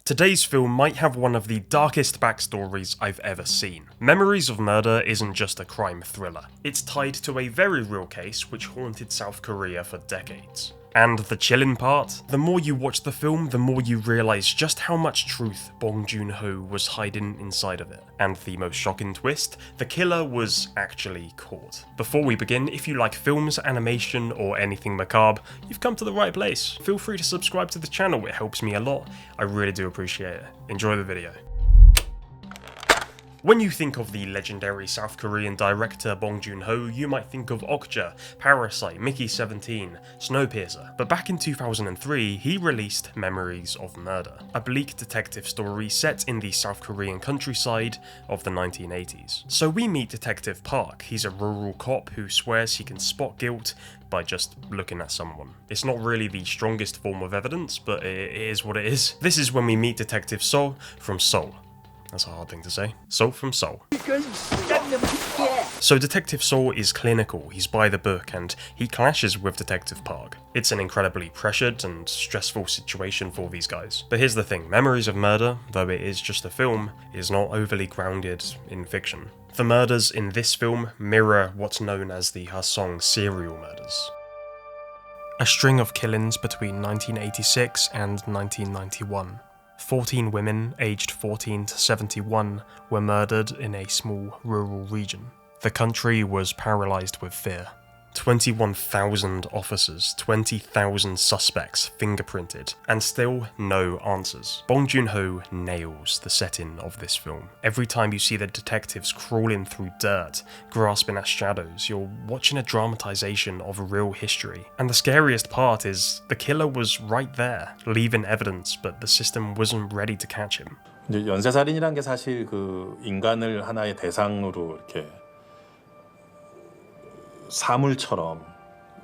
Today's film might have one of the darkest backstories I've ever seen. Memories of Murder isn't just a crime thriller. It's tied to a very real case which haunted South Korea for decades. And the chilling part? The more you watch the film, the more you realise just how much truth Bong Joon-ho was hiding inside of it. And the most shocking twist, the killer was actually caught. Before we begin, if you like films, animation, or anything macabre, you've come to the right place. Feel free to subscribe to the channel, it helps me a lot. I really do appreciate it. Enjoy the video. When you think of the legendary South Korean director Bong Joon-ho, you might think of Okja, Parasite, Mickey 17, Snowpiercer. But back in 2003, he released Memories of Murder, a bleak detective story set in the South Korean countryside of the 1980s. So we meet Detective Park. He's a rural cop who swears he can spot guilt by just looking at someone. It's not really the strongest form of evidence, but it is what it is. This is when we meet Detective Seol from Seoul. That's a hard thing to say. Seoul from Seoul. So Detective Seoul is clinical, he's by the book, and he clashes with Detective Park. It's an incredibly pressured and stressful situation for these guys. But here's the thing, Memories of Murder, though it is just a film, is not overly grounded in fiction. The murders in this film mirror what's known as the Hwaseong serial murders. A string of killings between 1986 and 1991. 14 women aged 14 to 71 were murdered in a small rural region. The country was paralysed with fear. 21,000 officers, 20,000 suspects fingerprinted, and still no answers. Bong Joon-ho nails the setting of this film. Every time you see the detectives crawling through dirt, grasping at shadows, you're watching a dramatization of real history. And the scariest part is, the killer was right there, leaving evidence, but the system wasn't ready to catch him. 연쇄살인이란 게 사실 그 인간을 하나의 대상으로 이렇게 사물처럼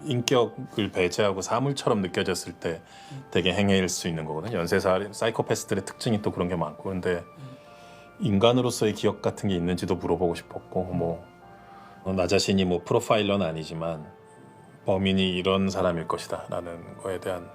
인격을 배제하고 사물처럼 느껴졌을 때 되게 행해일 수 있는 거거든요. 연쇄살인, 사이코패스들의 특징이 또 그런 게 많고, 근데 인간으로서의 기억 같은 게 있는지도 물어보고 싶었고, 나 자신이 프로파일러는 아니지만 범인이 이런 사람일 것이다라는 거에 대한.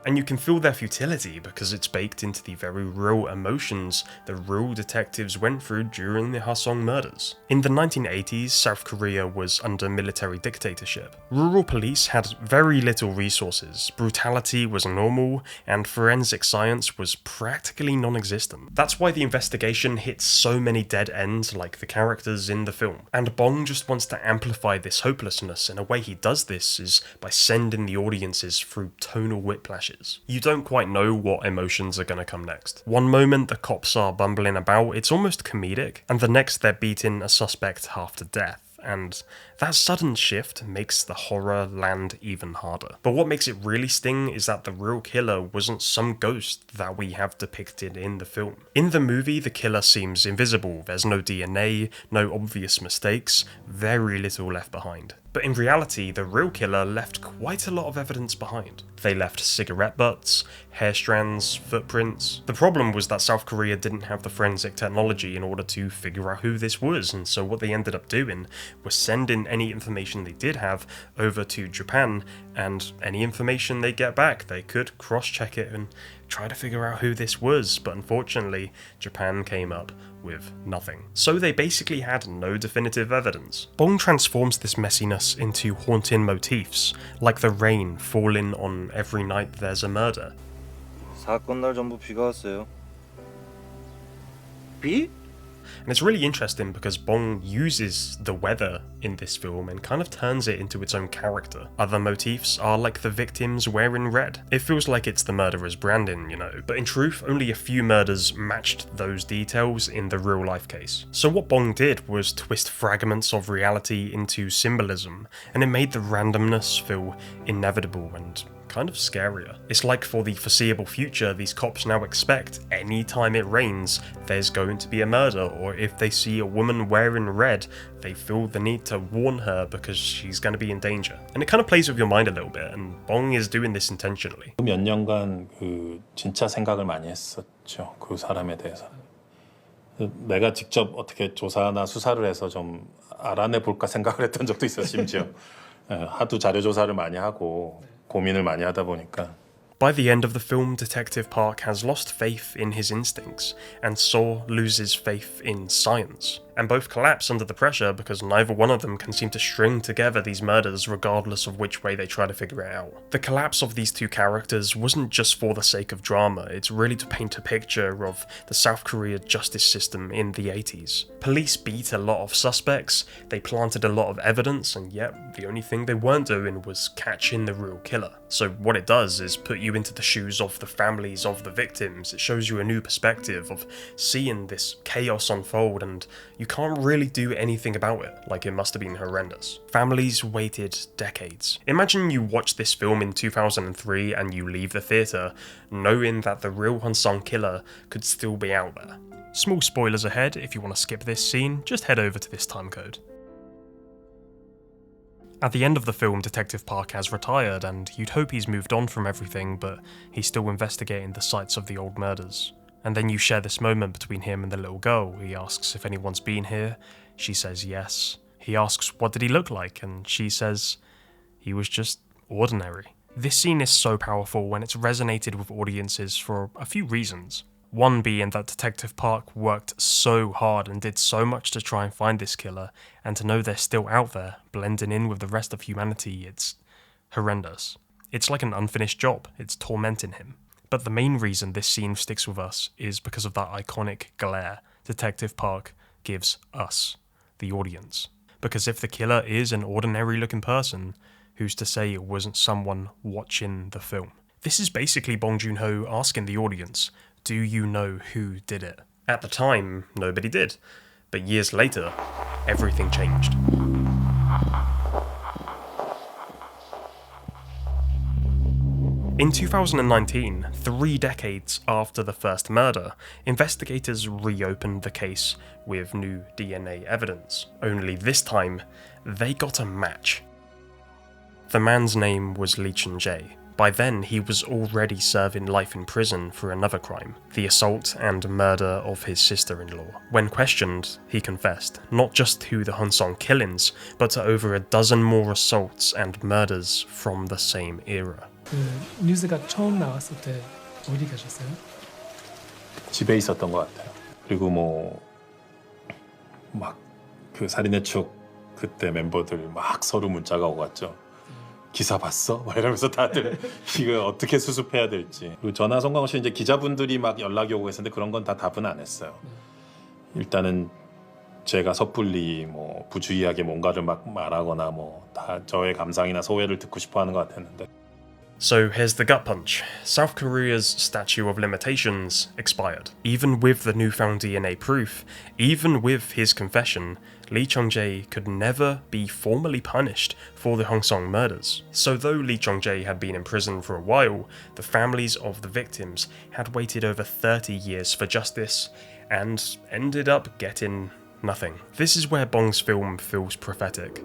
And you can feel their futility because it's baked into the very real emotions the real detectives went through during the Hwaseong murders. In the 1980s, South Korea was under military dictatorship. Rural police had very little resources, brutality was normal, and forensic science was practically non-existent. That's why the investigation hits so many dead ends like the characters in the film. And Bong just wants to amplify this hopelessness, and a way he does this is by sending the audiences through tonal whiplashes. You don't quite know what emotions are gonna come next. One moment the cops are bumbling about, it's almost comedic, and the next they're beating a suspect half to death. And that sudden shift makes the horror land even harder. But what makes it really sting is that the real killer wasn't some ghost that we have depicted in the film. In the movie, the killer seems invisible, there's no DNA, no obvious mistakes, very little left behind. But in reality, the real killer left quite a lot of evidence behind. They left cigarette butts, hair strands, footprints. The problem was that South Korea didn't have the forensic technology in order to figure out who this was, and so what they ended up doing was sending any information they did have over to Japan, and any information they get back, they could cross-check it and try to figure out who this was, but unfortunately, Japan came up with nothing. So they basically had no definitive evidence. Bong transforms this messiness into haunting motifs, like the rain falling on every night there's a murder. 사건 날 전부 비가 왔어요. 비? And it's really interesting because Bong uses the weather in this film and kind of turns it into its own character. Other motifs are like the victims wearing red. It feels like it's the murderer's branding, you know, but in truth, only a few murders matched those details in the real life case. So what Bong did was twist fragments of reality into symbolism, and it made the randomness feel inevitable and kind of scarier. It's like for the foreseeable future, these cops now expect anytime it rains, there's going to be a murder, or if they see a woman wearing red, they feel the need to warn her because she's going to be in danger. And it kind of plays with your mind a little bit, and Bong is doing this intentionally. 몇 년간 진짜 생각을 많이 했었죠. 그 사람에 대해서. 내가 직접 어떻게 조사나 수사를 해서 좀 알아내 볼까 생각을 했던 적도 있어요, 심지어. 하도 자료 조사를 많이 하고 고민을 많이 하다 보니까. By the end of the film, Detective Park has lost faith in his instincts, and Saw loses faith in science. And both collapse under the pressure because neither one of them can seem to string together these murders regardless of which way they try to figure it out. The collapse of these two characters wasn't just for the sake of drama, it's really to paint a picture of the South Korea justice system in the 80s. Police beat a lot of suspects, they planted a lot of evidence, and yet the only thing they weren't doing was catching the real killer. So what it does is put you into the shoes of the families of the victims. It shows you a new perspective of seeing this chaos unfold, and you can't really do anything about it, like it must have been horrendous. Families waited decades. Imagine you watch this film in 2003 and you leave the theatre knowing that the real Hwaseong killer could still be out there. Small spoilers ahead, if you want to skip this scene, just head over to this timecode. At the end of the film, Detective Park has retired, and you'd hope he's moved on from everything, but he's still investigating the sites of the old murders. And then you share this moment between him and the little girl. He asks if anyone's been here, she says yes. He asks what did he look like, and she says he was just ordinary. This scene is so powerful when it's resonated with audiences for a few reasons. One being that Detective Park worked so hard and did so much to try and find this killer, and to know they're still out there, blending in with the rest of humanity, it's horrendous. It's like an unfinished job, it's tormenting him. But the main reason this scene sticks with us is because of that iconic glare Detective Park gives us, the audience. Because if the killer is an ordinary looking person, who's to say it wasn't someone watching the film? This is basically Bong Joon-ho asking the audience, do you know who did it? At the time, nobody did. But years later, everything changed. In 2019, 3 decades after the first murder, investigators reopened the case with new DNA evidence. Only this time, they got a match. The man's name was Lee Chun-jae. By then, he was already serving life in prison for another crime, the assault and murder of his sister-in-law. When questioned, he confessed, not just to the Hwaseong killings, but to over a dozen more assaults and murders from the same era. 그 뉴스가 처음 나왔을 때 어디 계셨어요? 집에 있었던 것 같아요. 그리고 막 그 살인의 추억 그때 멤버들 막 서로 문자가 오고 갔죠. 기사 봤어? 막 이러면서 다들 이거 어떻게 수습해야 될지. 그리고 전화 송강호 씨 이제 기자분들이 막 연락이 오고 했었는데 그런 건 다 답은 안 했어요. 일단은 제가 섣불리 부주의하게 뭔가를 막 말하거나 다 저의 감상이나 소회를 듣고 싶어하는 것 같았는데. So here's the gut punch. South Korea's statute of limitations expired. Even with the newfound DNA proof, even with his confession, Lee Chun-jae could never be formally punished for the Hwaseong murders. So though Lee Chun-jae had been in prison for a while, the families of the victims had waited over 30 years for justice and ended up getting nothing. This is where Bong's film feels prophetic.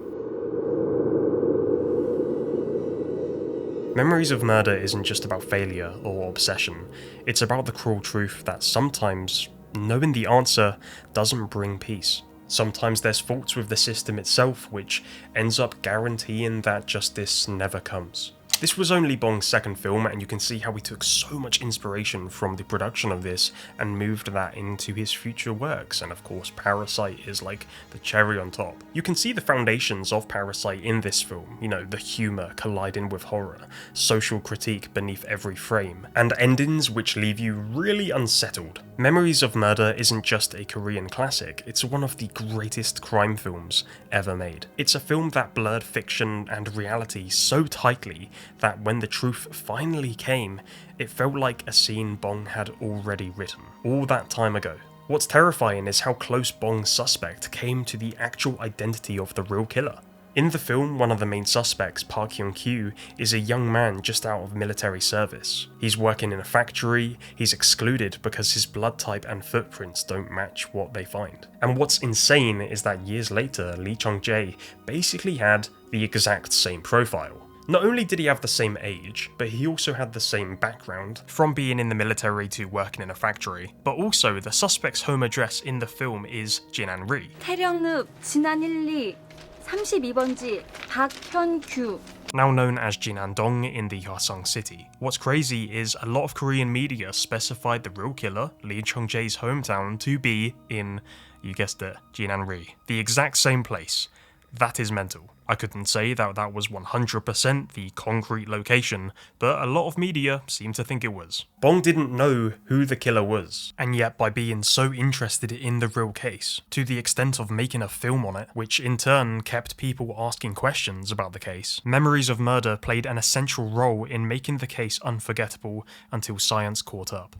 Memories of Murder isn't just about failure or obsession, it's about the cruel truth that sometimes knowing the answer doesn't bring peace. Sometimes there's faults with the system itself which ends up guaranteeing that justice never comes. This was only Bong's second film, and you can see how he took so much inspiration from the production of this and moved that into his future works, and of course Parasite is like the cherry on top. You can see the foundations of Parasite in this film, you know, the humour colliding with horror, social critique beneath every frame, and endings which leave you really unsettled. Memories of Murder isn't just a Korean classic, it's one of the greatest crime films ever made. It's a film that blurred fiction and reality so tightly that when the truth finally came, it felt like a scene Bong had already written, all that time ago. What's terrifying is how close Bong's suspect came to the actual identity of the real killer. In the film, one of the main suspects, Park Hyun-kyu, is a young man just out of military service. He's working in a factory, he's excluded because his blood type and footprints don't match what they find. And what's insane is that years later, Lee Chun-jae basically had the exact same profile. Not only did he have the same age, but he also had the same background, from being in the military to working in a factory. But also, the suspect's home address in the film is Jinan-ri. 태령읍 진안 1, 2 32번지 박현규 now known as Jinandong in the Hwaseong city. What's crazy is a lot of Korean media specified the real killer, Lee Chung-jae's hometown, to be in, you guessed it, Jinan-ri, the exact same place. That is mental. I couldn't say that that was 100% the concrete location, but a lot of media seem to think it was. Bong didn't know who the killer was, and yet by being so interested in the real case, to the extent of making a film on it, which in turn kept people asking questions about the case, memories of murder played an essential role in making the case unforgettable until science caught up.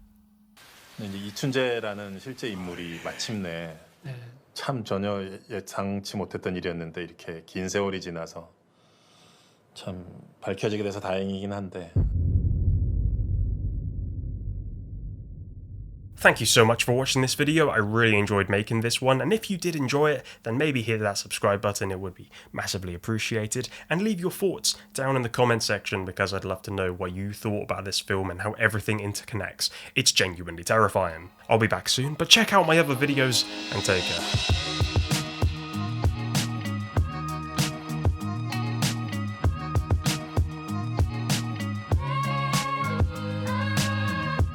이제 이춘재라는 실제 인물이 마침내 네. 참 전혀 예상치 못했던 일이었는데 이렇게 긴 세월이 지나서 참 밝혀지게 돼서 다행이긴 한데. Thank you so much for watching this video. I really enjoyed making this one, and if you did enjoy it, then maybe hit that subscribe button, it would be massively appreciated, and leave your thoughts down in the comment section because I'd love to know what you thought about this film and how everything interconnects. It's genuinely terrifying. I'll be back soon, but check out my other videos and take care.